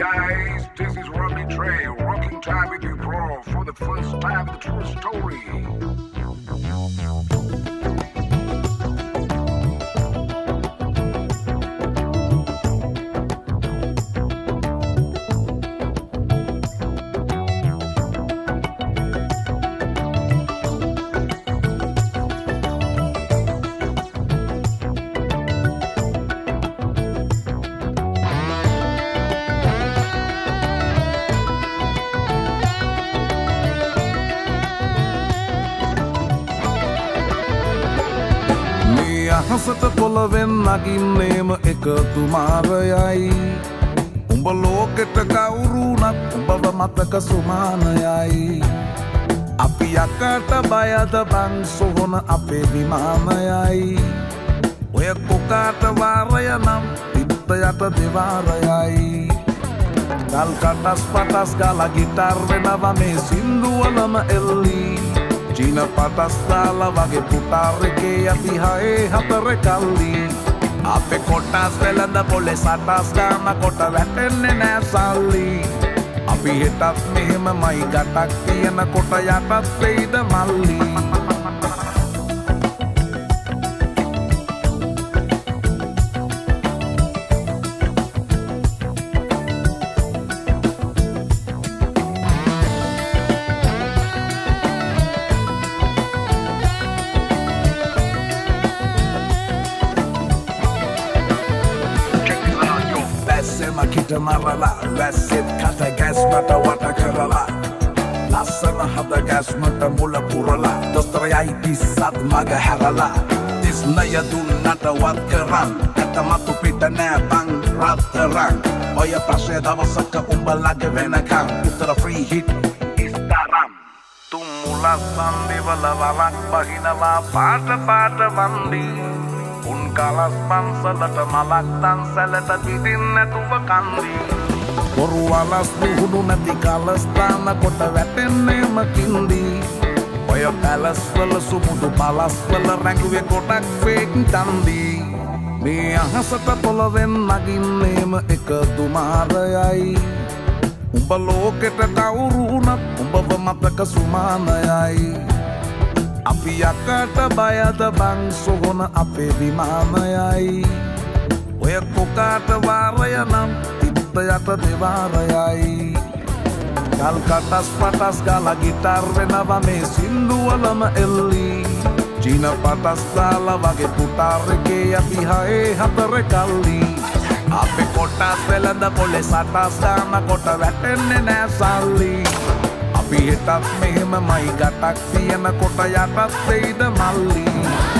guys, this is Rodney Trey, rocking time with you, bro, for the first time with the true story. හසට පොළවෙන් නගින්නේම එකතු මාරයයි උඹ ලෝකෙට කවුරුනත් උඹව මතක සුමානයයි අපි යකට බයද බං සොහොන අපේ විමානයයි ඔය කොකාට වාරය නම් පිත්ත යට දෙවාරයයි ගල් කටස් පටස් ගාලා ගිටාර් වෙනවා මේ සින්දුවලම එල්ලී චීන පටස්තාලා වගේ පුටාරකේ අපි හයේ හතර කල්ලි අපේ කොටස් වෙලඳ පොලේ සටස් ගාන කොට වැටෙන්නේ නෑ සල්ලි අපි හෙටත් මෙහෙමමයි ගටක් තියෙන කොට යටත් වෙයිද මල්ලි Kita marala, වැස්සෙත් කට ගැස් මට වට කරලා ලස්සන හද ගැස් මට මුල පුරලා දොස්තරයයි පිස්සත් මග හැරලා තිස්නය දුන්නට වත් කරන් ඇත මතු පිට නෑ බං රත්තරන් ඔය ප්‍රශ්නය දවසක උඹලගේ වෙනකම් උත්තර ෆ්‍රී හිට් ඉස්තරම් තුම් මුලස් සන්දිවල වලක් බහිනවා පාට පාට වන්දි උන් කලස් පන්සලට මලක් තන්සලට පිටින් නැතුව කන්දි බොරු වලස් දුහුණු නැති කලස් තාන කොට වැටෙන්නේම කින්දි ඔය පැලස් වල සුමුදු පලස් වල රැඟුවේ කොටක් ෆේක් තන්දි මේ අහසට පොළවෙන් නගින්නේම එකතු මාරයයි උඹ ලෝකෙට කවුරුනත් උඹව මතක සුමානයයි අපි යකට බයද බං සොහොන අපේ විමානයයි ඔය කොකාට වාරය නම් තිත්ත යට දෙවාරයයි ගල් කටස් පටස් ගාලා ගිටාර් වෙනවා මේ සින්දුවලම එල්ලී චීන පටස්තාලා වගේ පුටාරකේ අපි හයේ හතර කල්ලි අපේ කොටස් වෙලඳ පොලේ සටස් ගාන කොට වැටෙන්නේ නෑ සල්ලි අපි හෙටත් මෙහෙමමයි ගටක් තියෙන කොට යටත් වෙයිද මල්ලි